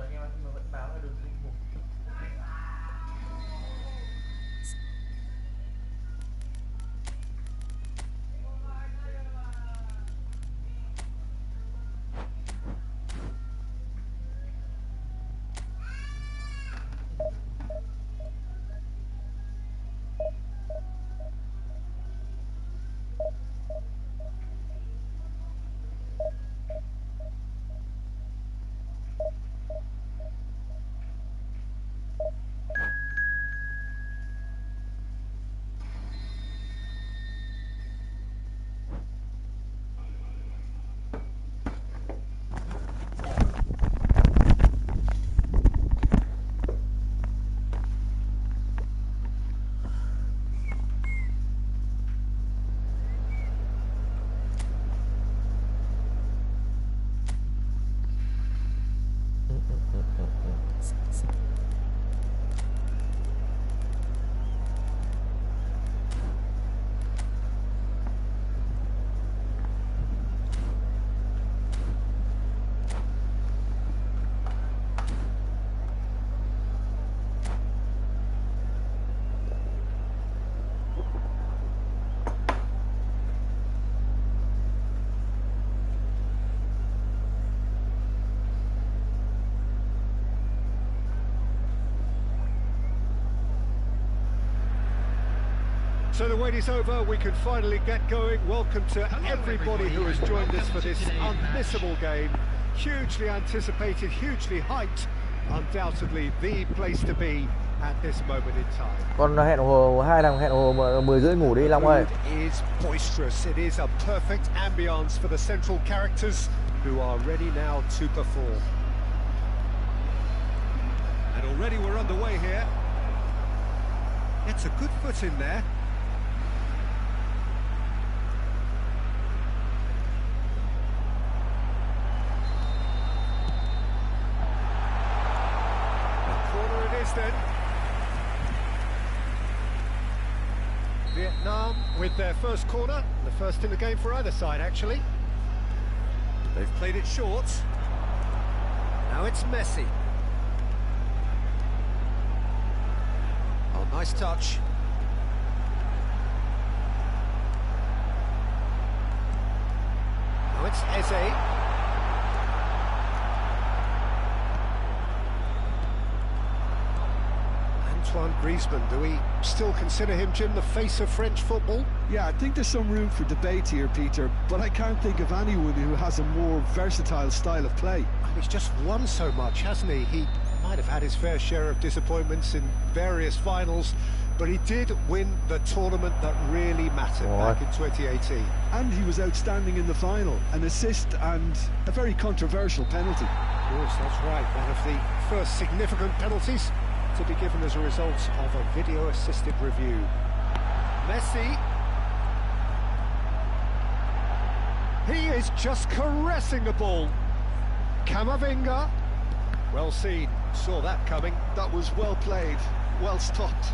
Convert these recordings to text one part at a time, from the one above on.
rồi anh em vẫn báo là đường linh mục. So the wait is over, we can finally get going. Welcome to everybody who has joined us for this unmissable game. Hugely anticipated, hugely hyped. Undoubtedly the place to be at this moment in time. Còn hẹn hồ 2 thằng hẹn hồ 10:30 ngủ đi Long ơi. It is boisterous. It is a perfect ambience for the central characters who are ready now to perform. And already we're underway here. It's a good foot in there. Then Vietnam with their first corner, the first in the game for either side actually. They've played it short. Now it's Messi. Oh, nice touch. Now it's Eze. Antoine Griezmann, do we still consider him, Jim, the face of French football? Yeah, I think there's some room for debate here, Peter, but I can't think of anyone who has a more versatile style of play. He's just won so much, hasn't he? He might have had his fair share of disappointments in various finals, but he did win the tournament that really mattered back in 2018. And he was outstanding in the final, an assist and a very controversial penalty. Of course, that's right, one of the first significant penalties to be given as a result of a video-assisted review. Messi. He is just caressing the ball. Camavinga. Well seen, saw that coming. That was well played, well stopped.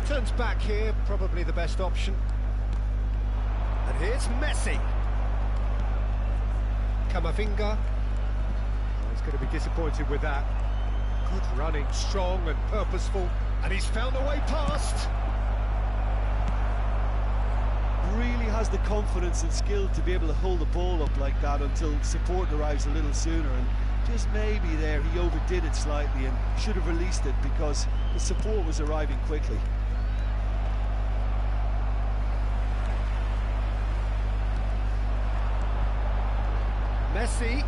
Turns back here, probably the best option. And here's Messi. Camavinga. Going to be disappointed with that. Good running, strong and purposeful, and he's found a way past. Really has the confidence and skill to be able to hold the ball up like that until support arrives a little sooner, and just maybe there he overdid it slightly and should have released it because the support was arriving quickly. Messi.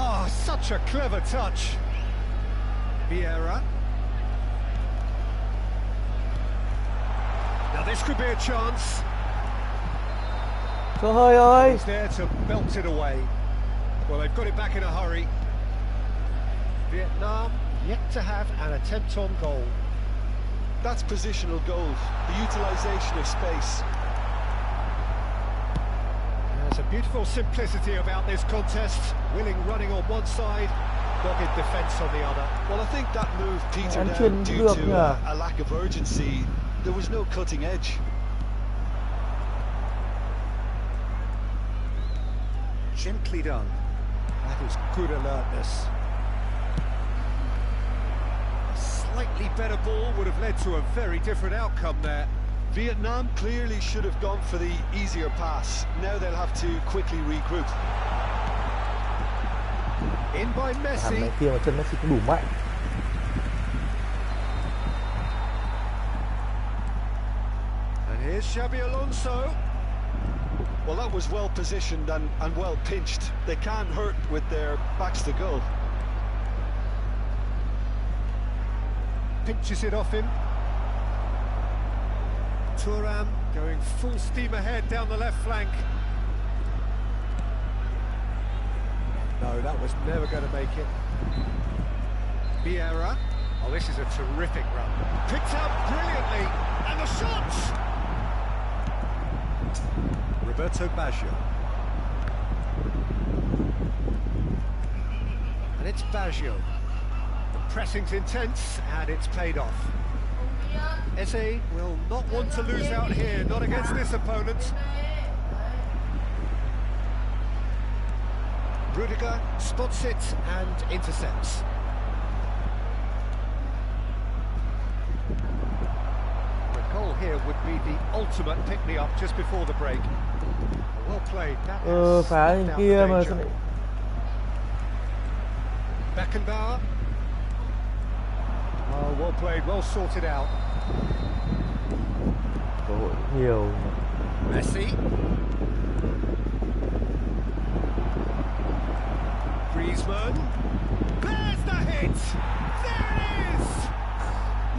Oh, such a clever touch. Vieira. Now this could be a chance. Trời ơi. He's there to belt it away. Well, they've got it back in a hurry. Vietnam yet to have an attempt on goal. That's positional goals, the utilisation of space. There's a beautiful simplicity about this contest. Willing running on one side, dogged defence on the other. Well, I think that move petered out due to a lack of urgency. There was no cutting edge. Gently done. That is good alertness. A slightly better ball would have led to a very different outcome there. Vietnam clearly should have gone for the easier pass. Now they'll have to quickly regroup. In by Thằng Messi. này kia mà chân Messi cũng đủ mạnh. And here's Xabi Alonso. Well, that was well positioned and well pinched. They can't hurt with their backs to goal. Pinches it off him. Thuram going full steam ahead down the left flank. No, that was never going to make it. Vieira. Oh, this is a terrific run. Picked up brilliantly. And the shots! Roberto Baggio. And it's Baggio. The pressing's intense, and it's paid off. Eze will not want to lose out here, not against this opponent. Rudiger spots it and intercepts. The goal here would be the ultimate pick-me-up just before the break. Well played. That has Phá bên snuffed out kia the mà danger. sao lại... Beckenbauer. Oh, well played, well sorted out. Cơ hội nhiều. Messi. Griezmann. There's the hit! There it is!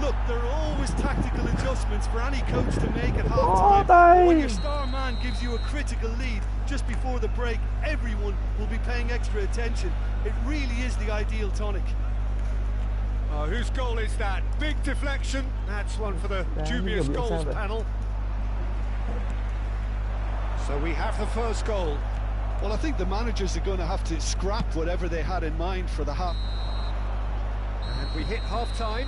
Look, there are always tactical adjustments for any coach to make at Oh, half-time. tay. When your star man gives you a critical lead just before the break, everyone will be paying extra attention. It really is the ideal tonic. Oh, whose goal is that? Big deflection. That's one for the dubious nhiều bị goals sao vậy? panel. So we have the first goal. Well, I think the managers are going to have to scrap whatever they had in mind for the half. And we hit half-time.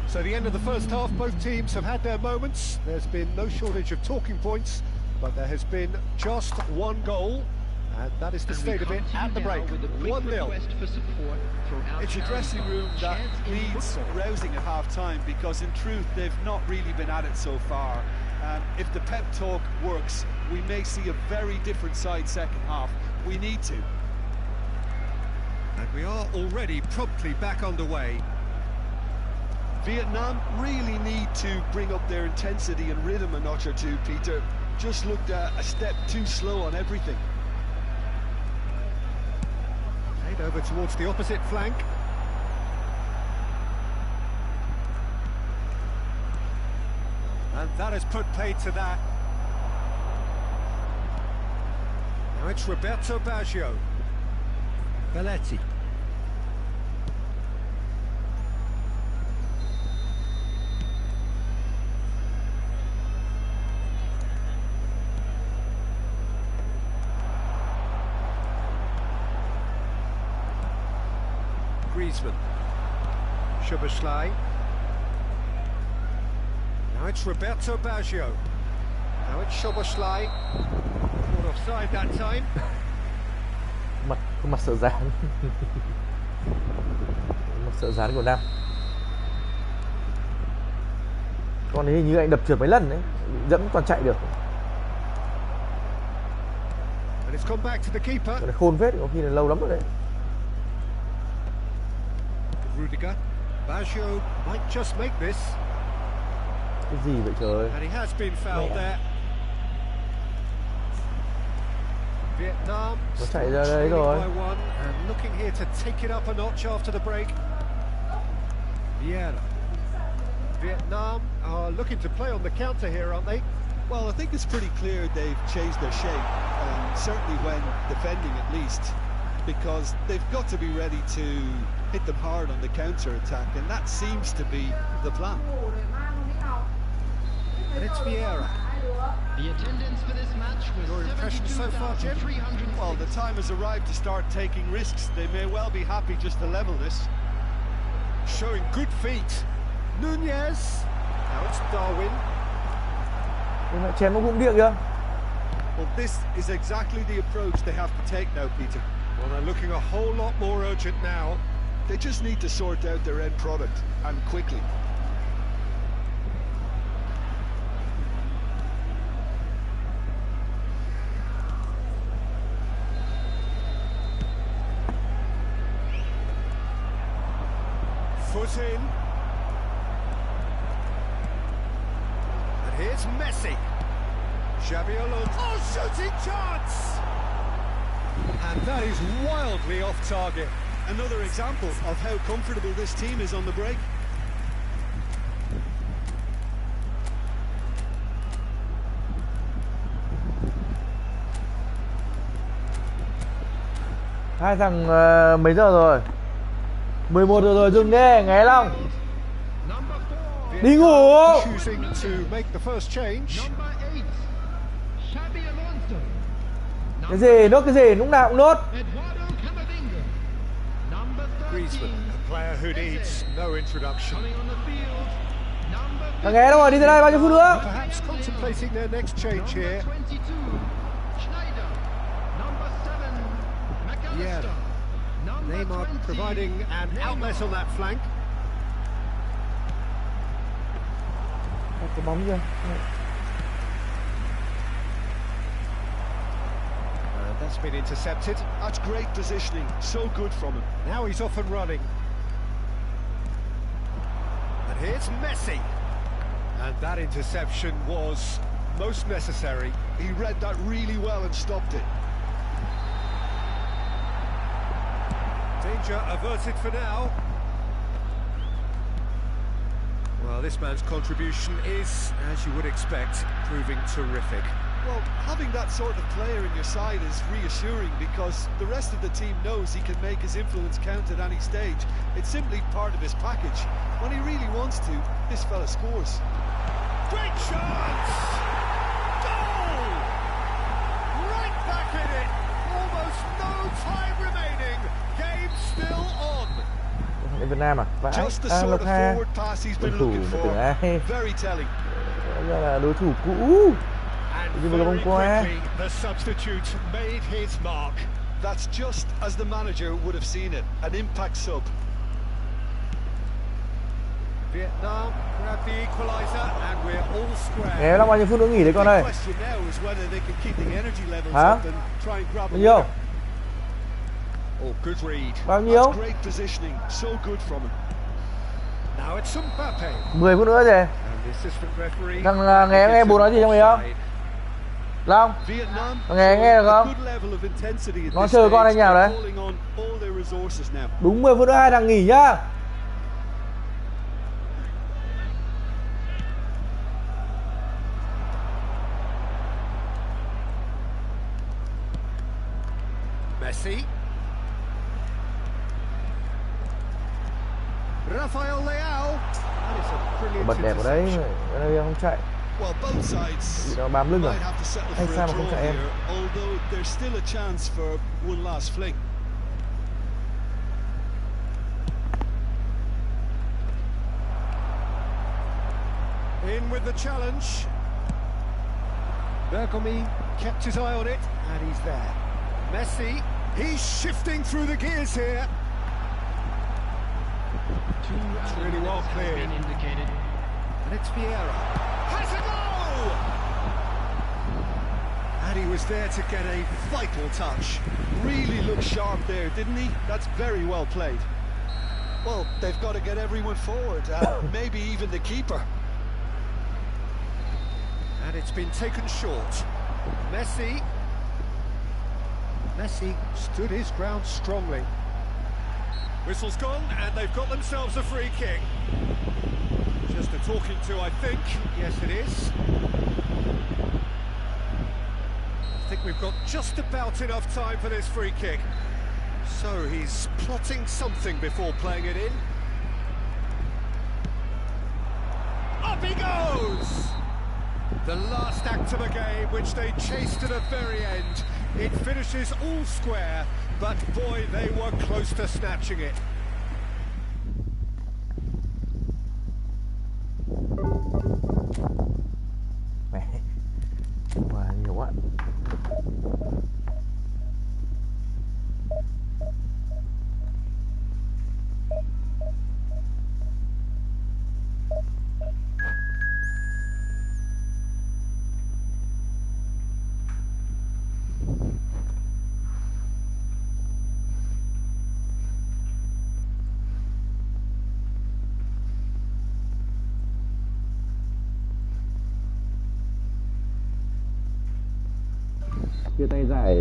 So the end of the first half, both teams have had their moments. There's been no shortage of talking points, but there has been just one goal. And that is the state of it at the break. 1-0. It's a dressing room that needs rousing at half-time because, in truth, they've not really been at it so far. If the pep talk works, we may see a very different side second half. We need to. And we are already promptly back underway. Vietnam really need to bring up their intensity and rhythm a notch or two, Peter. Just looked a step too slow on everything. Played over towards the opposite flank. And that has put paid to that. Now it's Roberto Baggio. Belletti. Griezmann. Szoboszlai. Now it's Roberto Baggio. Now it's Szoboszlai. Caught offside that time. Mặt sợ dán. Mặt sợ dán của Nam. Con ấy hình như anh đập trượt mấy lần đấy, dẫn toàn chạy được. And it's come back to the keeper. Cái này khôn phết, có khi là lâu lắm rồi đấy. Rudiger. Baggio might just make this. Cái gì vậy trời ơi? And he has been fouled there. Vietnam Nó chạy ra đây trailing rồi. by one and looking here to take it up a notch after the break. Vieira. Vietnam are looking to play on the counter here, aren't they? Well, I think it's pretty clear they've changed their shape, certainly when defending at least, because they've got to be ready to hit them hard on the counter-attack, and that seems to be the plan. And it's Vieira. The attendance for this match was Your impression so far, Jim? 72,300. Well, the time has arrived to start taking risks. They may well be happy just to level this. Showing good feet. Nunez. Now it's Darwin. Nhưng lại chém nó bụng điện kìa. Well, this is exactly the approach they have to take now, Peter. Well, they're looking a whole lot more urgent now. They just need to sort out their end product, and quickly. Foot in. And here's Messi. Xabi Alonso. Oh, shooting chance! And that is wildly off target. Another example of how comfortable this team is on the break. Hai thằng mấy giờ rồi? 11 giờ rồi, dừng đi, nghe Long. Đi ngủ. Choosing to make the first change. Cái gì, nốt cái gì, lúc nào cũng nốt. Griezmann, a player who needs no introduction. Thằng nghe đâu rồi, đi tới đây bao nhiêu phút nữa? Perhaps contemplating their next change here. Yeah, Neymar providing an outlet on that flank. Có bóng chưa? That's been intercepted. That's great positioning, so good from him. Now he's off and running. And here's Messi. And that interception was most necessary. He read that really well and stopped it. Danger averted for now. Well, this man's contribution is, as you would expect, proving terrific. Well, having that sort of player in your side is reassuring because the rest of the team knows he can make his influence count at any stage. It's simply part of his package. When he really wants to, this fella scores. Great chance! Goal! Right back in it! Almost no time remaining. Game still on. Thằng Việt Nam à? Vãi, Just the sort Lộc of Hà. forward pass he's Đối been thủ looking mà for. tưởng ai. Very telling. Bây giờ là đối thủ cũ. And very quickly, the substitute made his mark. That's just as the manager would have seen it, an impact sub. Vietnam grab the equaliser and we're all square. Nghe Long bao nhiêu phút nữa nghỉ đấy con ơi? The question now is whether they can keep the energy levels Hả? up and try and grab a Bao nhiêu? winner. Oh, good read. Bao nhiêu? That's great positioning, so good from him. Now it's Mbappe. 10 phút nữa rồi. And the assistant referee. Thằng nghe bố nói gì trong ấy không? Long, Vietnam nghe được a không? good level of intensity at Nó this chờ con stage. anh nào đấy? They're calling on all their resources now. Đúng 10 phút nữa hai thằng nghỉ nhá. Messi. Rafael Leao. That is a brilliant Bật đẹp ở đấy, interception. đây không chạy. Well, both sides Bị nó bám lưng rồi. might have to settle Hay for sao a mà không draw chạy em? here, although there's still a chance for one last fling. In with the challenge. Bergomi kept his eye on it, and he's there. Messi, he's shifting through the gears here. It's really well cleared. Indicated. And it's Vieira. Has a goal! And he was there to get a vital touch. Really looked sharp there, didn't he? That's very well played. Well, they've got to get everyone forward, maybe even the keeper. And it's been taken short. Messi stood his ground strongly. Whistle's gone, and they've got themselves a free kick. Just a talking to, I think. Yes, it is. I think we've got just about enough time for this free kick. So he's plotting something before playing it in. Up he goes! The last act of a game, which they chased to the very end. It finishes all square, but boy, they were close to snatching it. Mẹ, mà nhiều quá. Chia tay giải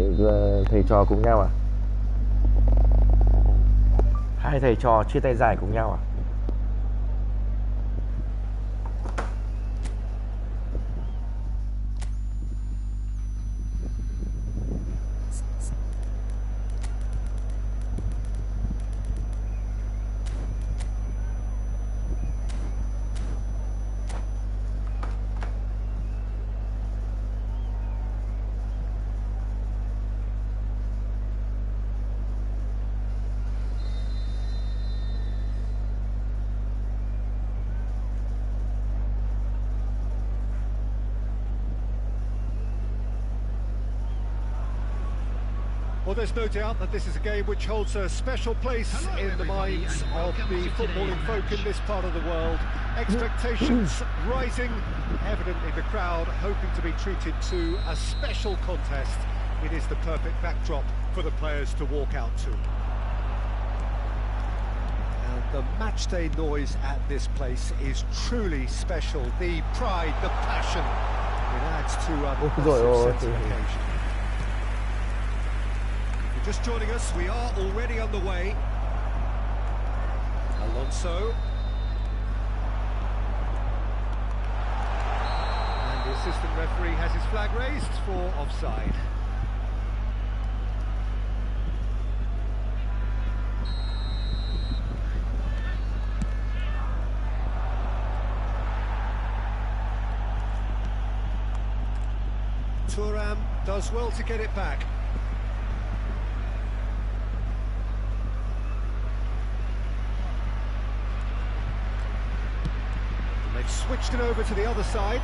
thầy trò cùng nhau à? Hai thầy trò chia tay giải cùng nhau à? Well, there's no doubt that this is a game which holds a special place in the minds of the footballing folk in this part of the world. Expectations rising, evidently the crowd hoping to be treated to a special contest. It is the perfect backdrop for the players to walk out to. And the matchday noise at this place is truly special. The pride, the passion, it adds to a massive sense of occasion. Just joining us, we are already underway. Alonso. And the assistant referee has his flag raised for offside. Thuram does well to get it back. They've switched it over to the other side.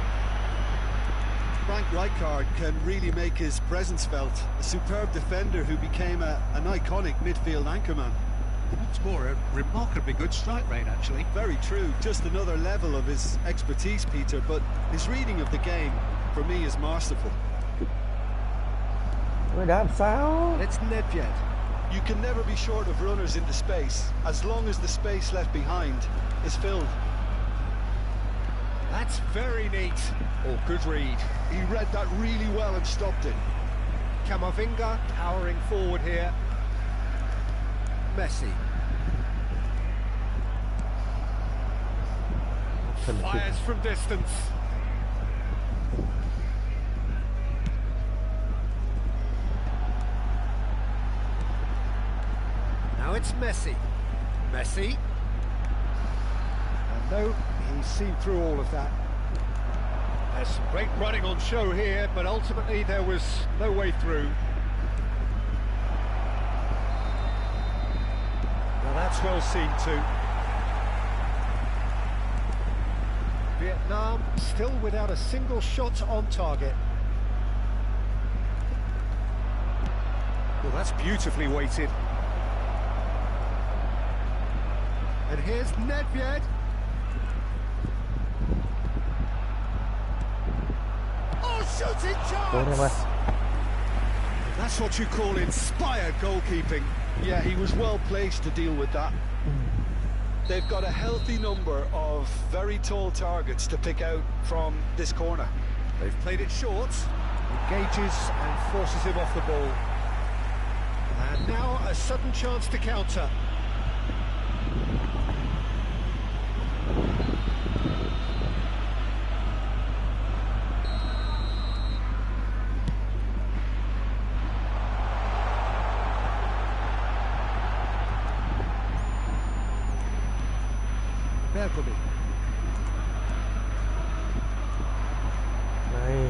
Frank Rijkaard can really make his presence felt. A superb defender who became an iconic midfield anchorman. What's more, a remarkably good strike rate, actually. Very true. Just another level of his expertise, Peter, but his reading of the game, for me, is masterful. It's Nedved. You can never be short of runners into space, as long as the space left behind is filled. That's very neat. Oh, good read. He read that really well and stopped it. Camavinga powering forward here. Messi. Fires from distance. Now it's Messi. Messi. And no, he's seen through all of that. There's some great running on show here, but ultimately there was no way through. Now that's well seen too. Vietnam still without a single shot on target. Well, that's beautifully weighted. And here's Nedved. Shooting chance! That's what you call inspired goalkeeping. Yeah, he was well placed to deal with that. They've got a healthy number of very tall targets to pick out from this corner. They've played it short, engages and forces him off the ball. And now a sudden chance to counter.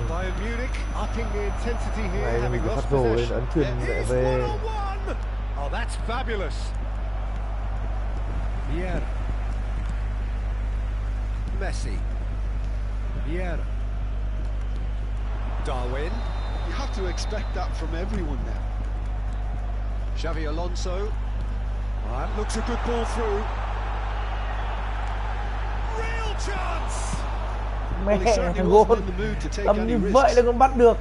Bayern Munich upping the intensity here, having lost possession. Here's one-on-one! Oh, that's fabulous. Vieira. Messi. Vieira. Darwin. You have to expect that from everyone now. Xavi Alonso. That looks a good ball through. Real chance! Mẹ thằng Gôn tầm như vậy là còn bắt được.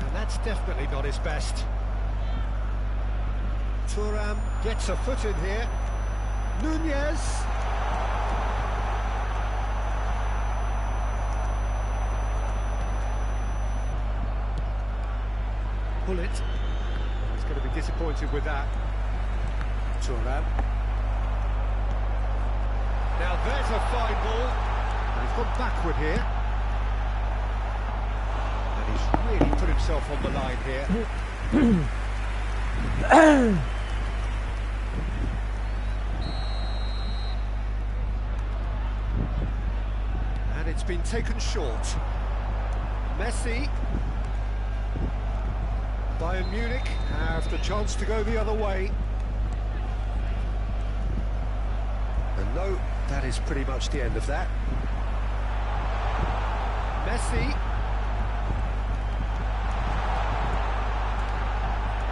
And that's definitely not his best. Thuram gets a foot in here. Nunez. pull it. He's going to be disappointed with that. Thuram. Now there's a fine ball. And he's gone backward here. And he's really put himself on the line here. And it's been taken short. Messi. Bayern Munich have the chance to go the other way. And no, that is pretty much the end of that. Messi.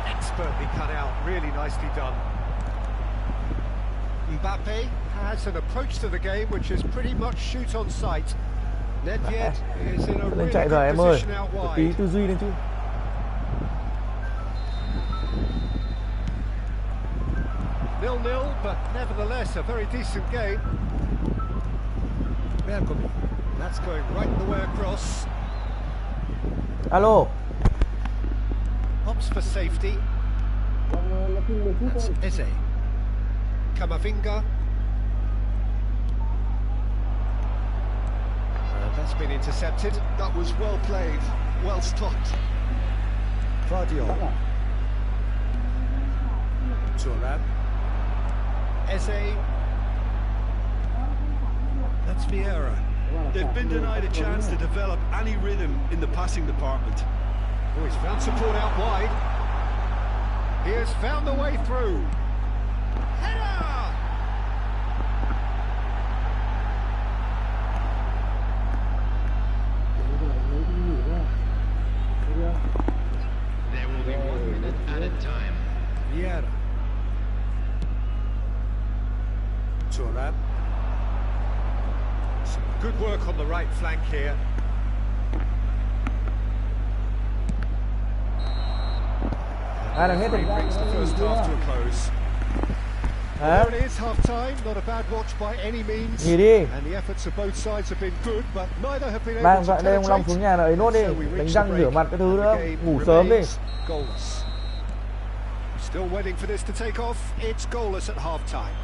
Expertly cut out, really nicely done. Mbappe has an approach to the game which is pretty much shoot on sight. Nedved is in a Lên really chạy rồi good em ơi. position out Một tí wide. tư duy lên chứ. Nil-nil, but nevertheless a very decent game. Bergkamp, that's going right the way across. Alo. Hops for safety. That's Eze. Camavinga. That's been intercepted. That was well played, well stopped. Vardiol. Thuram. Eze. That's Vieira. They've been denied a chance to develop any rhythm in the passing department. Oh, he's found support out wide. He has found the way through. Header! There will be 1 minute added time. Vieira. Thuram. Some good work on the right flank here. Đang hết Referee rồi. brings the first half to a close. Hả? There it is, half-time. Not a bad watch by any means. Nghỉ đi. And the efforts of both sides have been good, but neither have been able Mang to dọn đây ông Long penetrate. xuống nhà rồi ấy nốt đi. So we Đánh reach răng the rửa break, mặt cái thứ and nữa. the game Ngủ sớm đi. remains goalless. Still waiting for this to take off. It's goalless at half-time.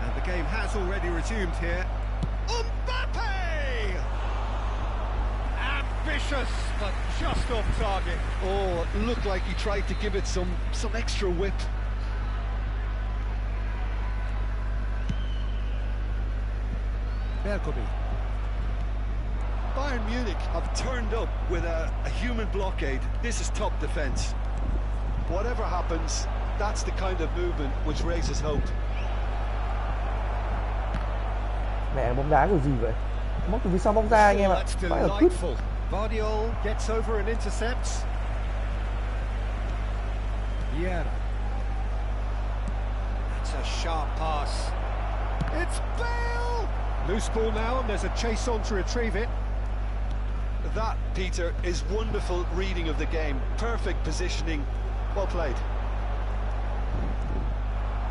And the game has already resumed here. Mbappe! Ambitious, but just off target. Oh, it looked like he tried to give it some extra whip. Bergkamp. Bayern Munich have turned up with a human blockade. This is top defence. Whatever happens, that's the kind of movement which raises hope. Mẹ bóng đá kiểu gì vậy? Móc từ phía sau bóng ra anh em ạ. That's Phải là cứt. delightful. Vardiol gets over and intercepts. Vieira. That's a sharp pass. It's Bale! Loose ball now, and there's a chase on to retrieve it. That, Peter, is wonderful reading of the game. Perfect positioning. Well played.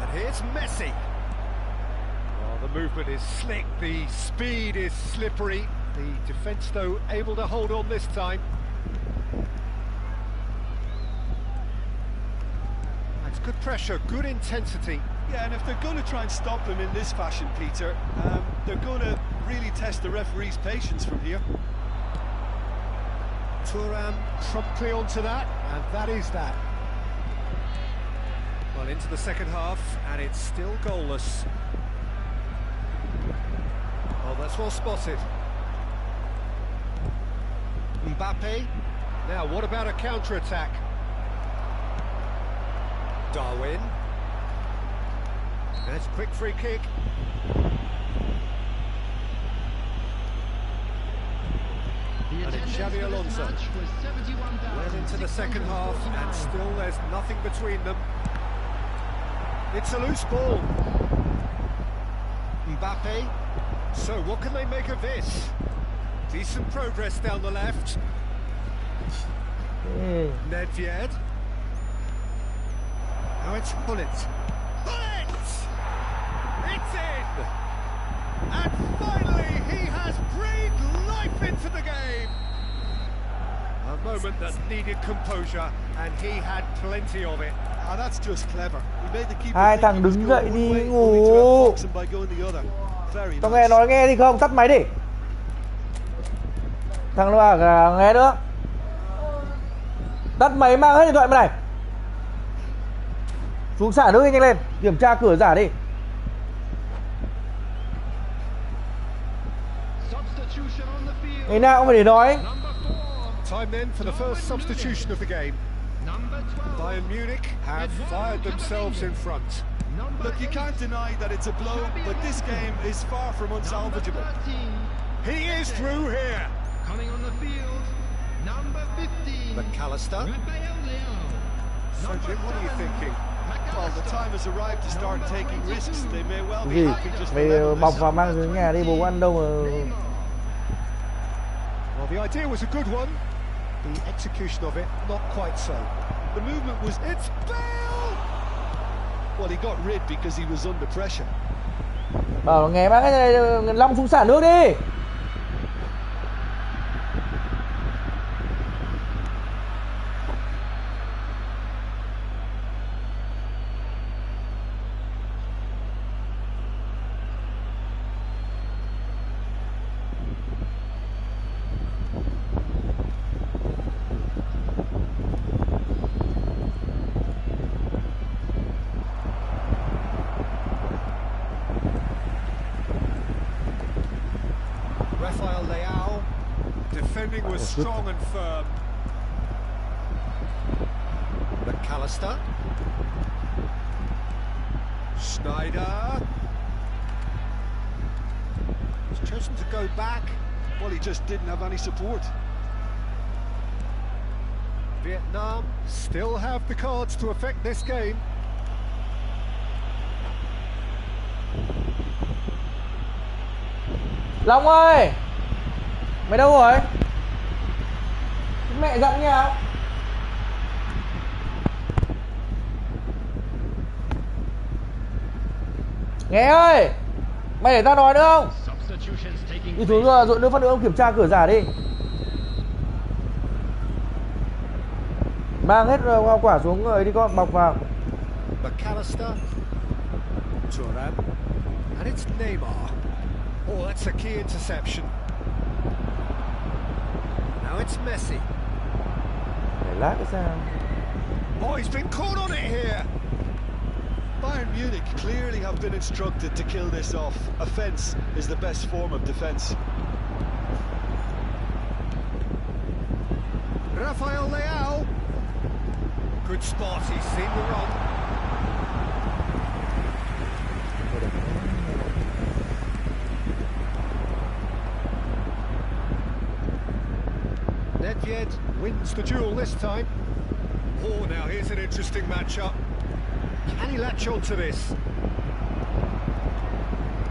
And here's Messi. Oh, the movement is slick, the speed is slippery. The defence, though, able to hold on this time. That's good pressure, good intensity. Yeah, and if they're going to try and stop him in this fashion, Peter, they're going to really test the referee's patience from here. Thuram promptly onto that, and that is that. Well, into the second half, and it's still goalless. Oh, that's well spotted. Mbappe. Now, what about a counter-attack? Darwin. That's a quick free kick. The And it's attendance Xabi for this Alonso. match was 71,649. Well into the second half, and still there's nothing between them. It's a loose ball. Mbappe. So what can they make of this? Decent progress down the left. Ê, Nedved. Now it's Hullet. Hullet! It's in! And finally he has breathed life into the game! And moment that needed composure, and he had plenty of it. That's just clever. He made the keeper Hai think thằng he was đứng going dậy one đi way, only to ngủ. outfox him by going the other. Very Tao nice. nghe đi không? Tắt máy đi. Thằng nó bảo là nghe nữa. Tắt máy mang hết điện thoại bên này. Xuống xả nước đi nhanh lên. Kiểm tra cửa giả đi. Substitution on the field. Ngày nào cũng phải để nói. Number 4. Time then for the first substitution of the game. Number 12. Bayern Munich have fired themselves in front. Look, you can't deny that it's a blow, but this game is far from unsalvageable. He is through here. Coming on the field. Number 15. McAllister. Rafael Leao. So Jim, what are you thinking? Well, the time has arrived to start taking risks. They may well be Gì? happy just to Mày level bọc this. vào mang xuống nhà đi, bố ăn đâu mà. Well, the idea was a good one. The execution of it, not quite so. The movement was... It's Bale! Well, he got rid because he was under pressure. Bảo nghe bác cái này Long xuống xả nước đi. Rafael Leao. Defending was strong and firm. McAllister. Schneider. He's chosen to go back. Well, he just didn't have any support. Vietnam still have the cards to affect this game. Long ơi, mày đâu rồi? Mẹ dặn như nào? Nghe ơi, mày để tao nói nữa không? Substitutions taking Đi xuống rồi nữa phát nữa ông kiểm tra cửa giả đi. Mang hết hoa quả xuống rồi đi con, bọc vào. McAllister. Thuram. And it's Neymar. Oh, that's a key interception. Now it's Messi. Để lát cái sao? Oh, he's been caught on it here. Bayern Munich clearly have been instructed to kill this off. Offence is the best form of defence. Rafael Leao. Good spot, he's seen the run. Nedved wins the duel this time. Oh, now here's an interesting matchup. Can he latch on to this?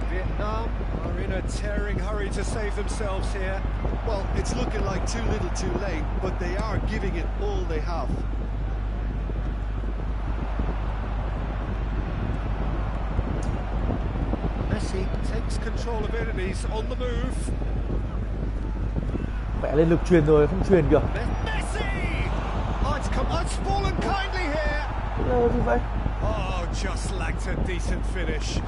Vietnam are in a tearing hurry to save themselves here. Well, it's looking like too little too late, but they are giving it all they have. Messi takes control of it and he's on the move. Mẹ lên lực truyền rồi, không truyền kìa. Messi! Oh, it's fallen kindly here. Lơ gì vậy? Oh, just lacked a decent finish.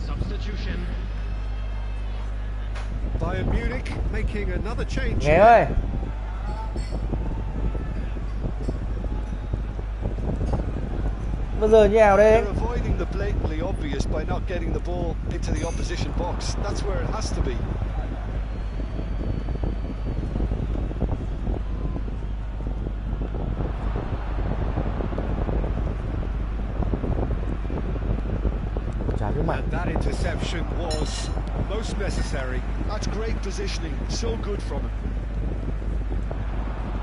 substitution. Bayern Munich making another change. Nghe ơi. Bây giờ như nào đây? They're avoiding the blatantly obvious by not getting the ball into the opposition box. That's where it has to be. And that interception was most necessary. That's great positioning, so good from him.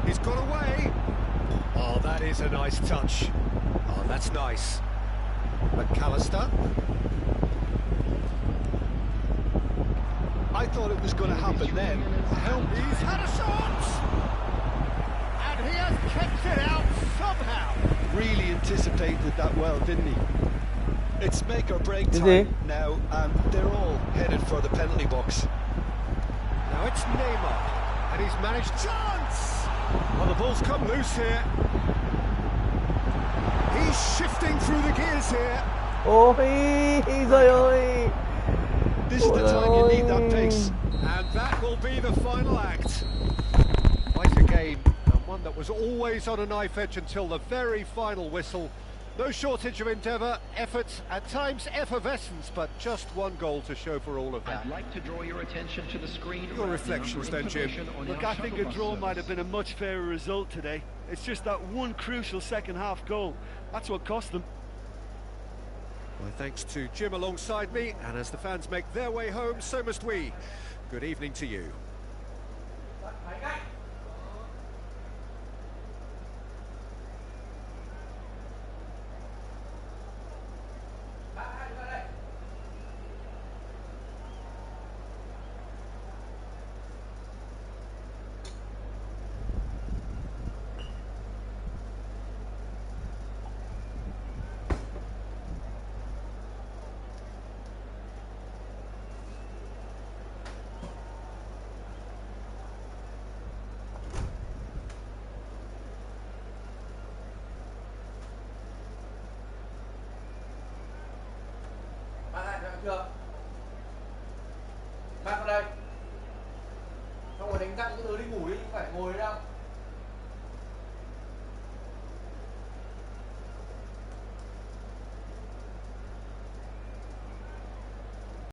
He's got away. Oh, that is a nice touch. Oh, that's nice. McAllister. I thought it was going to happen then. He's had a shot! And he has kept it out somehow. Really anticipated that well, didn't he? It's make or break Did time he? now, and they're all headed for the penalty box. Now it's Neymar, and he's managed chance! Well, the ball's come loose here. He's shifting through the gears here. Ôi, trời ơi. This is the time you need that pace. And that will be the final act. Quite a game, and one that was always on a knife edge until the very final whistle. No shortage of endeavour, effort, at times effervescence, but just one goal to show for all of that. I'd like to draw your attention to the screen. Your reflections then, Jim? Look, I think a draw might have been a much fairer result today. It's just that one crucial second half goal. That's what cost them. My thanks to Jim alongside me, and as the fans make their way home, so must we. Good evening to you. Chưa?